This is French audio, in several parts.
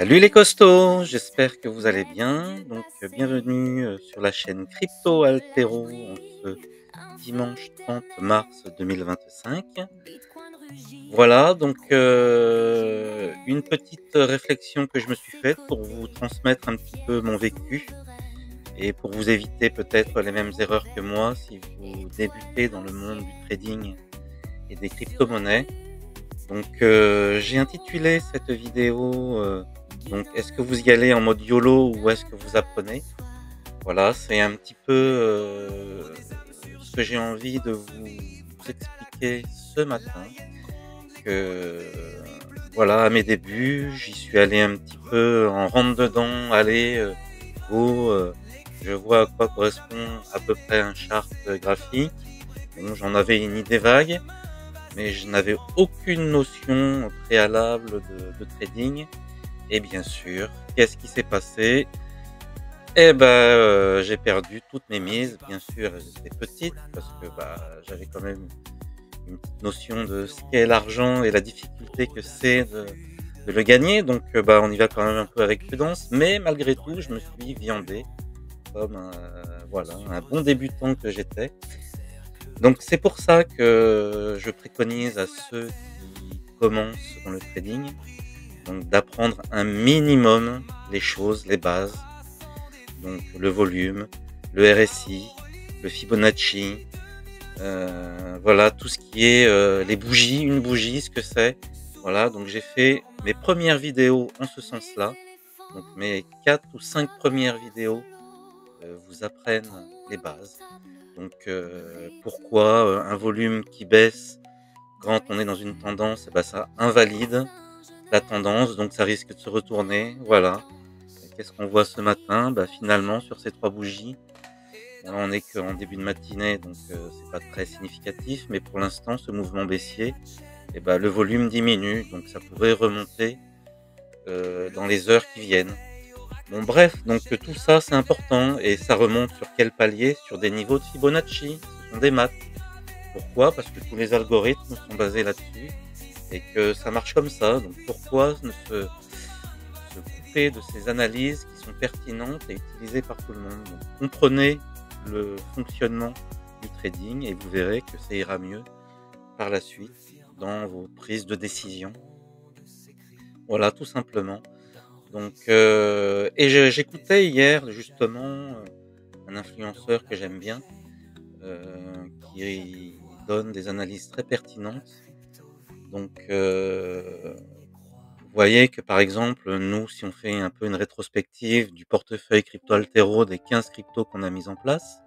Salut les costauds, j'espère que vous allez bien. Bienvenue sur la chaîne Crypto Altero en ce dimanche 30 mars 2025. Voilà, une petite réflexion que je me suis faite pour vous transmettre un petit peu mon vécu et pour vous éviter peut-être les mêmes erreurs que moi si vous débutez dans le monde du trading et des crypto-monnaies. J'ai intitulé cette vidéo est-ce que vous y allez en mode YOLO ou est-ce que vous apprenez? Voilà, c'est un petit peu ce que j'ai envie de vous expliquer ce matin. Que voilà, à mes débuts, j'y suis allé un petit peu en rentre dedans, allez, go, je vois à quoi correspond à peu près un chart graphique. Bon, j'en avais une idée vague, mais je n'avais aucune notion préalable de trading. Et bien sûr, qu'est-ce qui s'est passé? J'ai perdu toutes mes mises. Bien sûr, elles étaient petites parce que j'avais quand même une petite notion de ce qu'est l'argent et la difficulté que c'est de le gagner. On y va quand même un peu avec prudence. Mais malgré tout, je me suis viandé comme un bon débutant que j'étais. Donc c'est pour ça que je préconise à ceux qui commencent dans le trading d'apprendre un minimum les choses, les bases. Donc le volume, le RSI, le Fibonacci, voilà tout ce qui est les bougies, une bougie, ce que c'est. Voilà, donc j'ai fait mes premières vidéos en ce sens-là. Donc mes 4 ou 5 premières vidéos vous apprennent les bases. Pourquoi un volume qui baisse quand on est dans une tendance, ça invalide la tendance, donc ça risque de se retourner. Voilà. Qu'est-ce qu'on voit ce matin? Finalement, sur ces 3 bougies, on n'est qu'en début de matinée, donc c'est pas très significatif. Mais pour l'instant, ce mouvement baissier, le volume diminue, donc ça pourrait remonter dans les heures qui viennent. Bon bref, tout ça c'est important et ça remonte sur quel palier? Sur des niveaux de Fibonacci, ce sont des maths. Pourquoi? Parce que tous les algorithmes sont basés là-dessus et que ça marche comme ça. Donc pourquoi ne se couper de ces analyses qui sont pertinentes et utilisées par tout le monde? Donc, comprenez le fonctionnement du trading et vous verrez que ça ira mieux par la suite dans vos prises de décision. Voilà, tout simplement. J'écoutais hier justement un influenceur que j'aime bien qui donne des analyses très pertinentes. Vous voyez que par exemple, nous, si on fait un peu une rétrospective du portefeuille Crypto Altero des 15 cryptos qu'on a mis en place,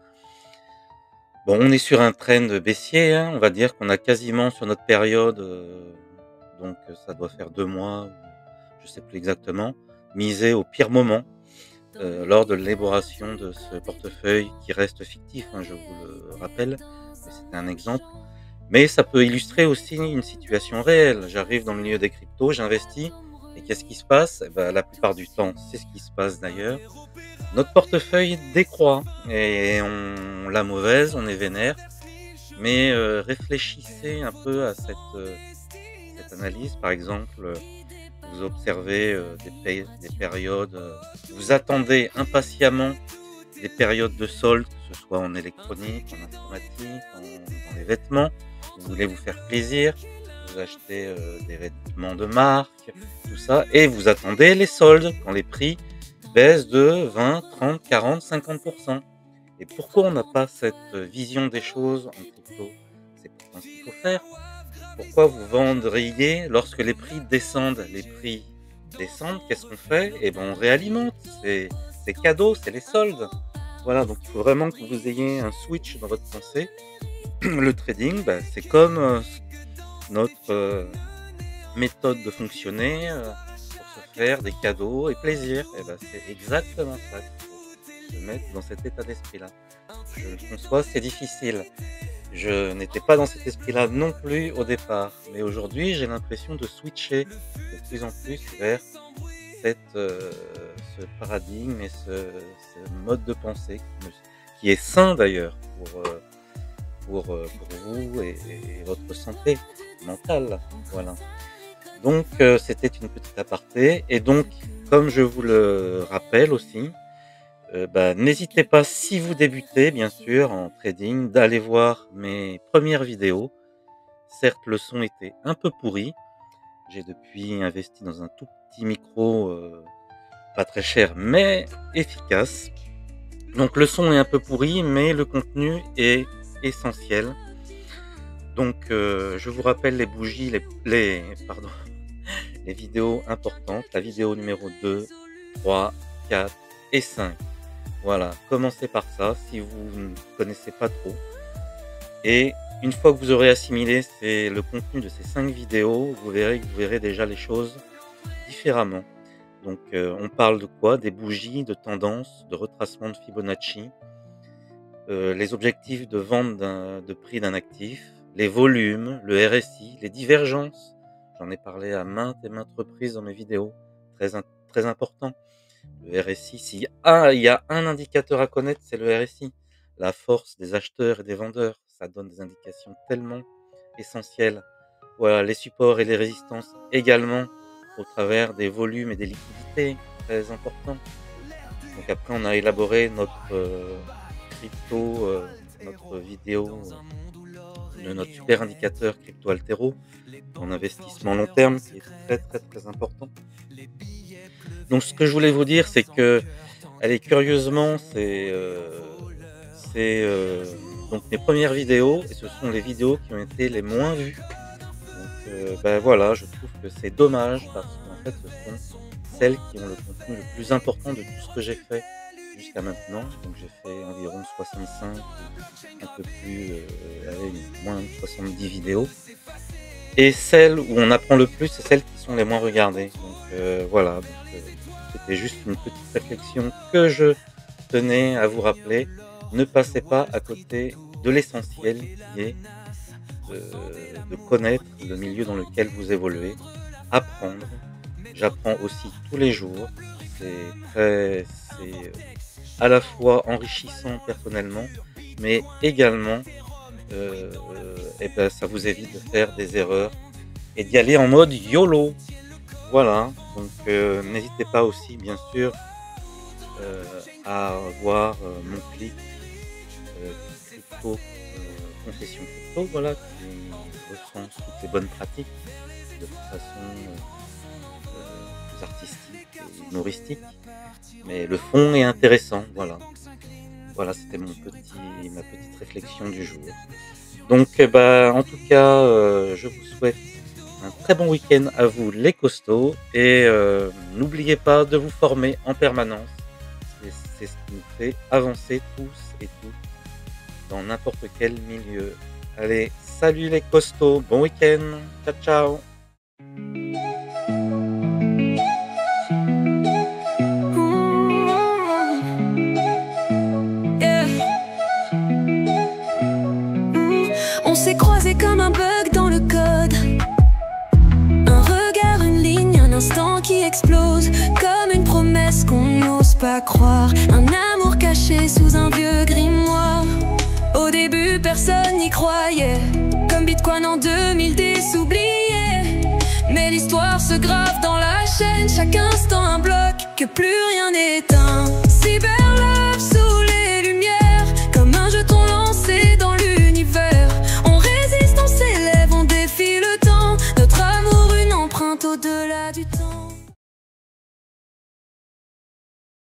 bon, on est sur un trend baissier, hein, on va dire qu'on a quasiment sur notre période, ça doit faire 2 mois, je sais plus exactement, misé au pire moment lors de l'élaboration de ce portefeuille qui reste fictif, hein, je vous le rappelle, mais c'était un exemple. Mais ça peut illustrer aussi une situation réelle. J'arrive dans le milieu des cryptos, j'investis, et qu'est-ce qui se passe? La plupart du temps, c'est ce qui se passe d'ailleurs. Notre portefeuille décroît et on l'a mauvaise, on est vénère. Mais réfléchissez un peu à cette analyse. Par exemple, vous observez des périodes, vous attendez impatiemment des périodes de solde, que ce soit en électronique, en informatique, dans les vêtements. Vous voulez vous faire plaisir, vous achetez des vêtements de marque, tout ça, et vous attendez les soldes quand les prix baissent de 20, 30, 40, 50%. Et pourquoi on n'a pas cette vision des choses en crypto? C'est pourtant ce qu'il faut faire. Pourquoi vous vendriez lorsque les prix descendent? Les prix descendent, qu'est-ce qu'on fait? On réalimente, c'est cadeau, c'est les soldes. Voilà, donc il faut vraiment que vous ayez un switch dans votre pensée. Le trading, c'est comme notre méthode de fonctionner pour se faire des cadeaux et plaisir. C'est exactement ça qu'il faut se mettre dans cet état d'esprit-là. Je conçois, c'est difficile. Je n'étais pas dans cet esprit-là non plus au départ. Mais aujourd'hui, j'ai l'impression de switcher de plus en plus vers ce paradigme et ce mode de pensée qui est sain d'ailleurs pour vous et votre santé mentale. Voilà. C'était une petite aparté. Et donc, comme je vous le rappelle aussi, n'hésitez pas, si vous débutez bien sûr en trading, d'aller voir mes premières vidéos. Certes, le son était un peu pourri. J'ai depuis investi dans un tout petit micro, pas très cher, mais efficace. Donc le son est un peu pourri, mais le contenu est essentiel. Donc je vous rappelle les bougies, les vidéos importantes, la vidéo numéro 2, 3, 4 et 5. Voilà, commencez par ça si vous ne connaissez pas trop. Et une fois que vous aurez assimilé le contenu de ces 5 vidéos, vous verrez déjà les choses différemment. Donc on parle de quoi? Des bougies, de tendances, de retracement de Fibonacci, les objectifs de vente de prix d'un actif, les volumes, le RSI, les divergences. J'en ai parlé à maintes et maintes reprises dans mes vidéos, très important. Le RSI, il y a un indicateur à connaître, c'est le RSI. La force des acheteurs et des vendeurs, ça donne des indications tellement essentielles. Voilà, les supports et les résistances également, au travers des volumes et des liquidités, très important. Donc après, on a élaboré notre notre vidéo de notre super indicateur crypto altéro en investissement long terme, qui est très important. Donc ce que je voulais vous dire, c'est que, allez, curieusement, donc mes premières vidéos, et ce sont les vidéos qui ont été les moins vues. Donc voilà, je trouve que c'est dommage parce qu'en fait, ce sont celles qui ont le contenu le plus important de tout ce que j'ai fait jusqu'à maintenant. Donc j'ai fait environ 65, un peu plus, moins de 70 vidéos. Et celles où on apprend le plus, c'est celles qui sont les moins regardées. Donc voilà, c'était juste une petite réflexion que je tenais à vous rappeler. Ne passez pas à côté de l'essentiel qui est de connaître le milieu dans lequel vous évoluez, apprendre. J'apprends aussi tous les jours. C'est à la fois enrichissant personnellement, mais également ça vous évite de faire des erreurs et d'y aller en mode YOLO. Voilà, donc n'hésitez pas aussi bien sûr à voir mon clip crypto, confession crypto, voilà, qui recense toutes les bonnes pratiques de façon plus artistique et humoristique, mais le fond est intéressant. Voilà, c'était ma petite réflexion du jour. Donc en tout cas, je vous souhaite un très bon week-end à vous les costauds, et n'oubliez pas de vous former en permanence. C'est ce qui nous fait avancer tous et toutes dans n'importe quel milieu. Allez, salut les costauds, bon week-end, ciao ciao. On s'est croisés comme un bug dans le code. Un regard, une ligne, un instant qui explose, comme une promesse qu'on n'ose pas croire. Un amour caché sous un vieux grimoire. Au début personne n'y croyait, comme Bitcoin en 2010 oublié. Mais l'histoire se grave dans la chaîne, chaque instant un bloc que plus rien n'éteint. Cyberlove sous les lumières, comme un jeton lancé dans l'univers. On résiste, on s'élève, on défie le temps. Notre amour, une empreinte au-delà du temps.